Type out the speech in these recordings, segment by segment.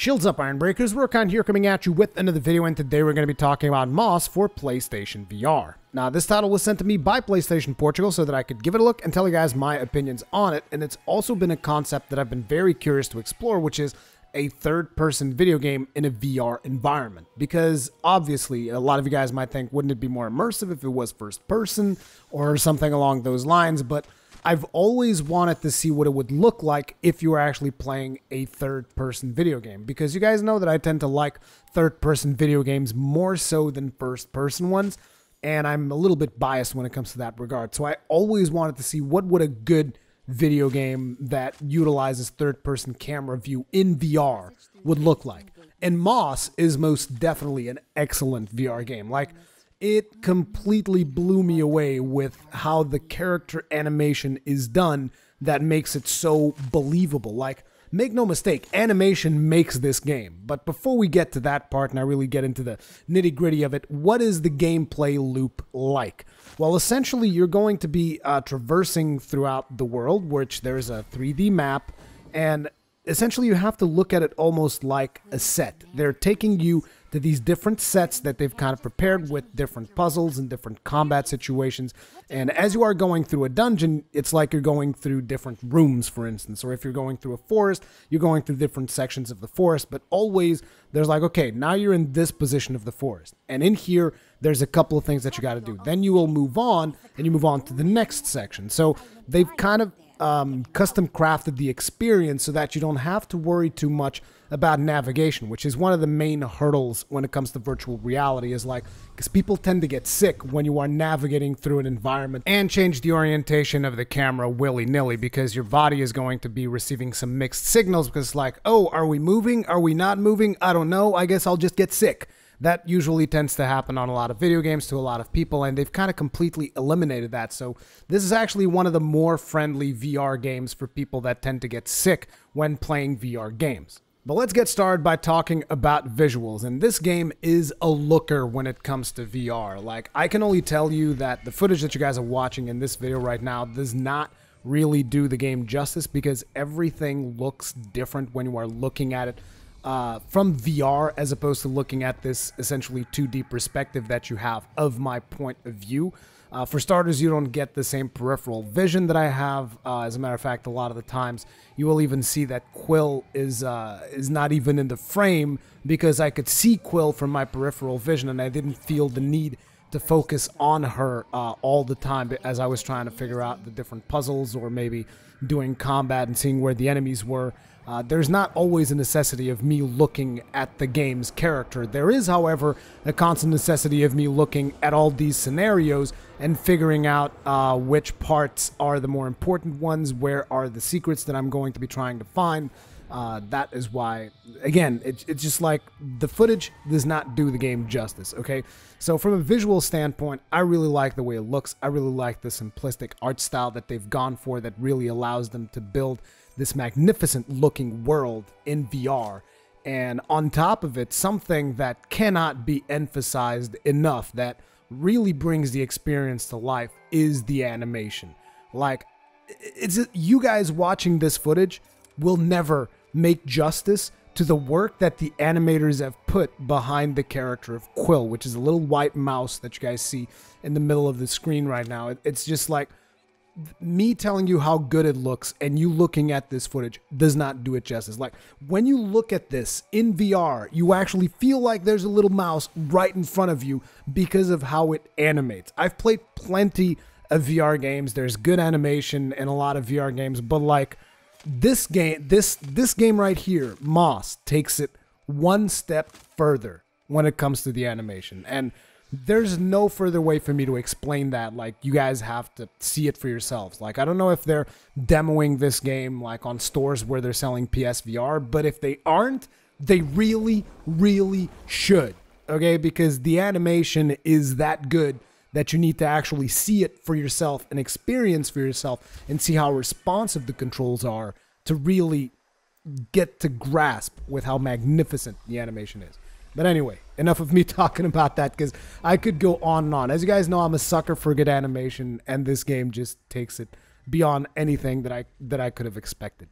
Shields up, Iron Breakers. Rurikhan here coming at you with another video, and today we're going to be talking about Moss for PlayStation VR. Now, this title was sent to me by PlayStation Portugal so that I could give it a look and tell you guys my opinions on it, and it's also been a concept that I've been very curious to explore, which is a third-person video game in a VR environment. Because, obviously, a lot of you guys might think, wouldn't it be more immersive if it was first-person or something along those lines, but I've always wanted to see what it would look like if you were actually playing a third-person video game, because you guys know that I tend to like third-person video games more so than first-person ones, and I'm a little bit biased when it comes to that regard. So I always wanted to see what would a good video game that utilizes third-person camera view in VR would look like. And Moss is most definitely an excellent VR game. Like, it completely blew me away with how the character animation is done that makes it so believable. Like, make no mistake, animation makes this game. But before we get to that part and I really get into the nitty-gritty of it, what is the gameplay loop like? Well, essentially, you're going to be traversing throughout the world, which there's a 3D map, and essentially you have to look at it almost like a set. They're taking you to these different sets that they've kind of prepared with different puzzles and different combat situations. And as you are going through a dungeon, it's like you're going through different rooms, for instance. Or if you're going through a forest, you're going through different sections of the forest. But always there's like, okay, now you're in this position of the forest. And in here, there's a couple of things that you got to do. Then you will move on, and you move on to the next section. So they've kind of custom crafted the experience so that you don't have to worry too much about navigation, which is one of the main hurdles when it comes to virtual reality, is like, because people tend to get sick when you are navigating through an environment and change the orientation of the camera willy-nilly, because your body is going to be receiving some mixed signals, because it's like, oh, are we moving? Are we not moving? I don't know. I guess I'll just get sick. That usually tends to happen on a lot of video games to a lot of people, and they've kind of completely eliminated that. So this is actually one of the more friendly VR games for people that tend to get sick when playing VR games. But let's get started by talking about visuals, and this game is a looker when it comes to VR. Like, I can only tell you that the footage that you guys are watching in this video right now does not really do the game justice, because everything looks different when you are looking at it from VR, as opposed to looking at this essentially 2D perspective that you have of my point of view. For starters, you don't get the same peripheral vision that I have. As a matter of fact, a lot of the times you will even see that Quill is not even in the frame, because I could see Quill from my peripheral vision and I didn't feel the need to focus on her all the time as I was trying to figure out the different puzzles or maybe doing combat and seeing where the enemies were. There's not always a necessity of me looking at the game's character. There is, however, a constant necessity of me looking at all these scenarios and figuring out which parts are the more important ones, where are the secrets that I'm going to be trying to find. That is why, again, it's just like the footage does not do the game justice, okay? So from a visual standpoint, I really like the way it looks. I really like the simplistic art style that they've gone for that really allows them to build this magnificent looking world in VR. And on top of it, something that cannot be emphasized enough that really brings the experience to life is the animation. Like, you guys watching this footage will never make justice to the work that the animators have put behind the character of Quill, which is a little white mouse that you guys see in the middle of the screen right now. It's just like, me telling you how good it looks and you looking at this footage does not do it justice. Like, when you look at this in VR, you actually feel like there's a little mouse right in front of you because of how it animates. I've played plenty of VR games. There's good animation in a lot of VR games, but like this game, this game right here, Moss, takes it one step further when it comes to the animation. And there's no further way for me to explain that. Like, you guys have to see it for yourselves. Like, I don't know if they're demoing this game like on stores where they're selling PSVR, but if they aren't, they really, really should, okay? Because the animation is that good that you need to actually see it for yourself and experience for yourself and see how responsive the controls are to really get to grasp with how magnificent the animation is. But anyway, enough of me talking about that, because I could go on and on. As you guys know, I'm a sucker for good animation, and this game just takes it beyond anything that I could have expected.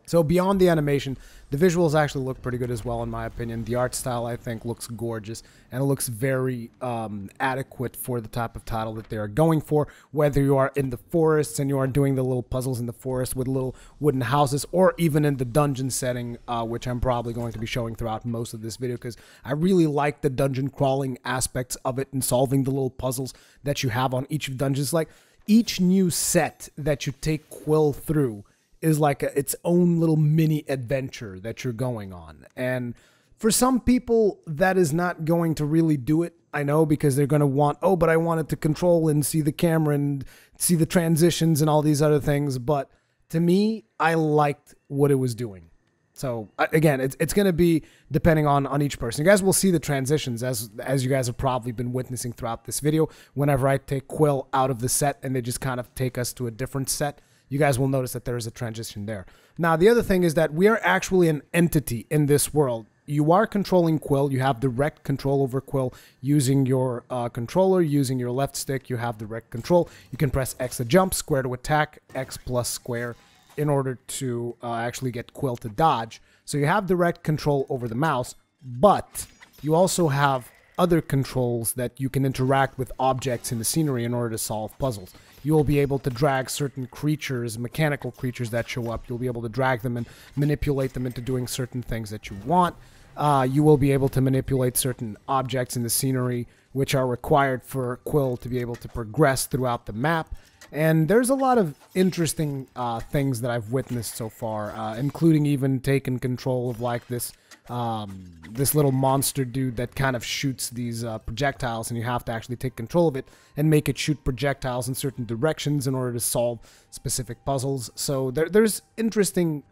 So beyond the animation, the visuals actually look pretty good as well, in my opinion. The art style, I think, looks gorgeous, and it looks very adequate for the type of title that they are going for. Whether you are in the forests and you are doing the little puzzles in the forest with little wooden houses, or even in the dungeon setting, which I'm probably going to be showing throughout most of this video, because I really like the dungeon crawling aspects of it and solving the little puzzles that you have on each of the dungeons. Like, each new set that you take Quill through is like its own little mini adventure that you're going on. And for some people, that is not going to really do it. I know, because they're going to want, oh, but I wanted to control and see the camera and see the transitions and all these other things. But to me, I liked what it was doing. So again, it's going to be depending on each person. You guys will see the transitions as you guys have probably been witnessing throughout this video. Whenever I take Quill out of the set and they just kind of take us to a different set, you guys will notice that there is a transition there. Now, the other thing is that we are actually an entity in this world. You are controlling Quill. You have direct control over Quill using your controller, using your left stick. You have direct control. You can press X to jump, square to attack, X plus square in order to actually get Quill to dodge. So you have direct control over the mouse, but you also have other controls that you can interact with objects in the scenery in order to solve puzzles. You will be able to drag certain creatures, mechanical creatures that show up. You'll be able to drag them and manipulate them into doing certain things that you want. You will be able to manipulate certain objects in the scenery which are required for Quill to be able to progress throughout the map. And there's a lot of interesting things that I've witnessed so far, including even taking control of like this little monster dude that kind of shoots these projectiles, and you have to actually take control of it and make it shoot projectiles in certain directions in order to solve specific puzzles. So there's interesting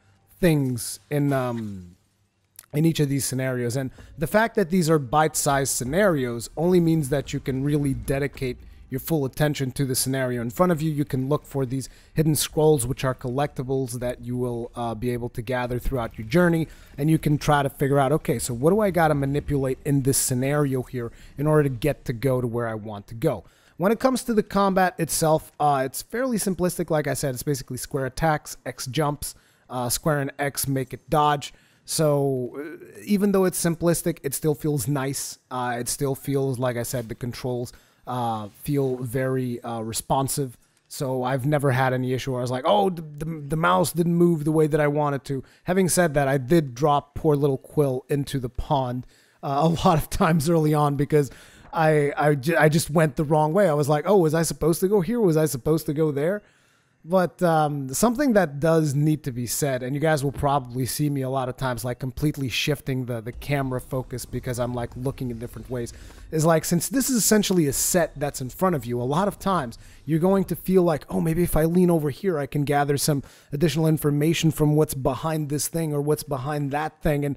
things in each of these scenarios, and the fact that these are bite-sized scenarios only means that you can really dedicate your full attention to the scenario in front of you. You can look for these hidden scrolls, which are collectibles that you will be able to gather throughout your journey, and you can try to figure out, okay, so what do I got to manipulate in this scenario here in order to go to where I want to go. When it comes to the combat itself, it's fairly simplistic. Like I said, it's basically square attacks, X jumps, square and X make it dodge. So even though it's simplistic, it still feels nice. It still feels, like I said, the controls feel very responsive. So I've never had any issue where I was like, oh, the mouse didn't move the way that I wanted to. Having said that, I did drop poor little Quill into the pond a lot of times early on because I just went the wrong way. I was like, oh, was I supposed to go here? Was I supposed to go there? But something that does need to be said, and you guys will probably see me a lot of times like completely shifting the camera focus because I'm like looking in different ways, is like, since this is essentially a set that's in front of you, a lot of times you're going to feel like, oh, maybe if I lean over here, I can gather some additional information from what's behind this thing or what's behind that thing. And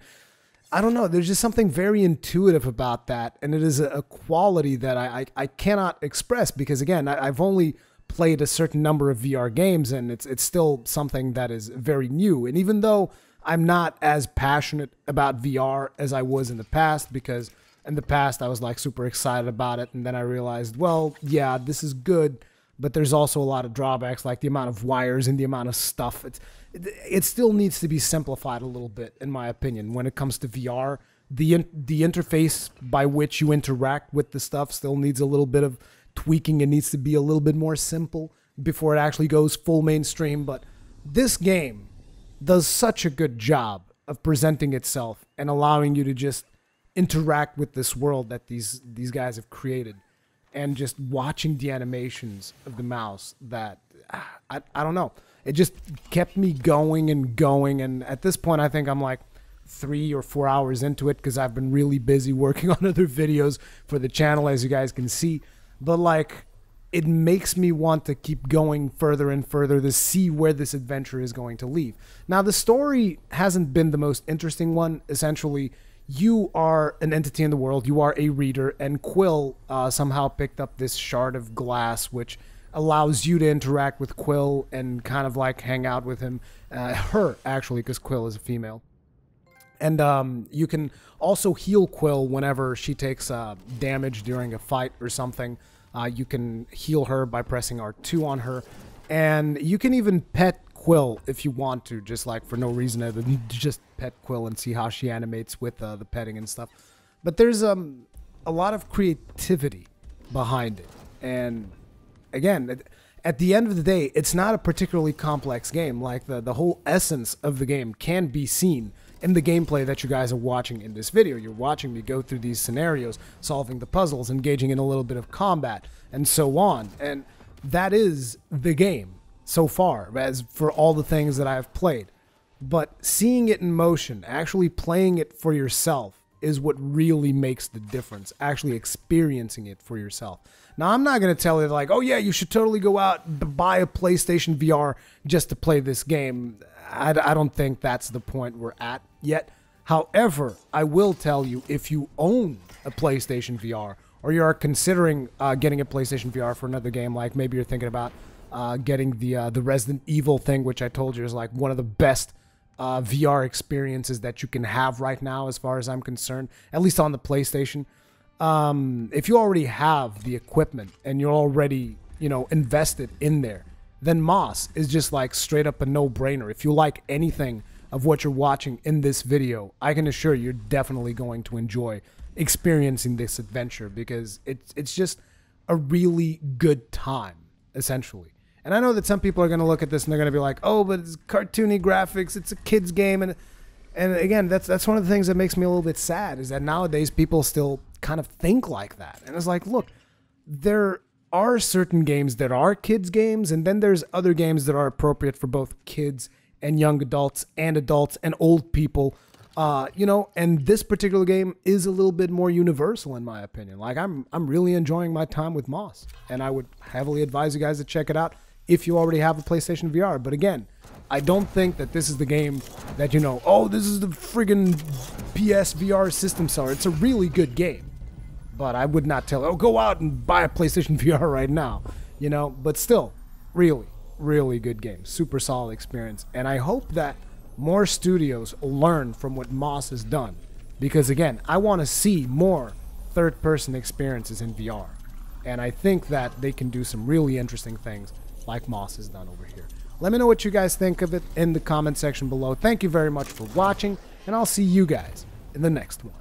I don't know, there's just something very intuitive about that. And it is a quality that I cannot express because, again, I've only played a certain number of VR games, and it's still something that is very new. And even though I'm not as passionate about VR as I was in the past, because in the past I was like super excited about it, and then I realized, well, yeah, this is good, but there's also a lot of drawbacks, like the amount of wires and the amount of stuff. It still needs to be simplified a little bit, in my opinion, when it comes to VR. The interface by which you interact with the stuff still needs a little bit of tweaking. It needs to be a little bit more simple before it actually goes full mainstream. But this game does such a good job of presenting itself and allowing you to just interact with this world that these guys have created, and just watching the animations of the mouse that I don't know, it just kept me going and going. And at this point I think I'm like 3 or 4 hours into it because I've been really busy working on other videos for the channel, as you guys can see. But like, it makes me want to keep going further and further to see where this adventure is going to lead. Now, the story hasn't been the most interesting one. Essentially, you are an entity in the world, you are a reader, and Quill somehow picked up this shard of glass, which allows you to interact with Quill and kind of like hang out with him. Her, actually, because Quill is a female. And you can also heal Quill whenever she takes damage during a fight or something. You can heal her by pressing R2 on her. And you can even pet Quill if you want to, just like for no reason other than to just pet Quill and see how she animates with the petting and stuff. But there's a lot of creativity behind it. And again, at the end of the day, it's not a particularly complex game. Like the whole essence of the game can be seen in the gameplay that you guys are watching in this video. You're watching me go through these scenarios, solving the puzzles, engaging in a little bit of combat, and so on. And that is the game so far, as for all the things that I've played. But seeing it in motion, actually playing it for yourself, is what really makes the difference, actually experiencing it for yourself. Now, I'm not going to tell you like, oh yeah, you should totally go out and buy a PlayStation VR just to play this game. I don't think that's the point we're at yet. However, I will tell you, if you own a PlayStation VR, or you are considering getting a PlayStation VR for another game, like maybe you're thinking about getting the Resident Evil thing, which I told you is like one of the best VR experiences that you can have right now, as far as I'm concerned, at least on the PlayStation. If you already have the equipment and you're already, invested in there, then Moss is just like straight up a no-brainer. If you like anything of what you're watching in this video, I can assure you're definitely going to enjoy experiencing this adventure, because it's just a really good time, essentially. And I know that some people are going to look at this and they're going to be like, oh, but it's cartoony graphics, it's a kid's game. And again, that's one of the things that makes me a little bit sad, is that nowadays people still kind of think like that. And it's like, look, there are certain games that are kids games, and then there's other games that are appropriate for both kids and young adults and old people. And this particular game is a little bit more universal, in my opinion. Like, I'm really enjoying my time with Moss, and I would heavily advise you guys to check it out if you already have a PlayStation VR. But again, I don't think that this is the game that, oh, this is the friggin' PSVR system seller. It's a really good game, but I would not tell, oh, go out and buy a PlayStation VR right now, but still, really, really good game. Super solid experience. And I hope that more studios learn from what Moss has done, because again, I want to see more third-person experiences in VR, and I think that they can do some really interesting things like Moss has done over here. Let me know what you guys think of it in the comment section below. Thank you very much for watching, and I'll see you guys in the next one.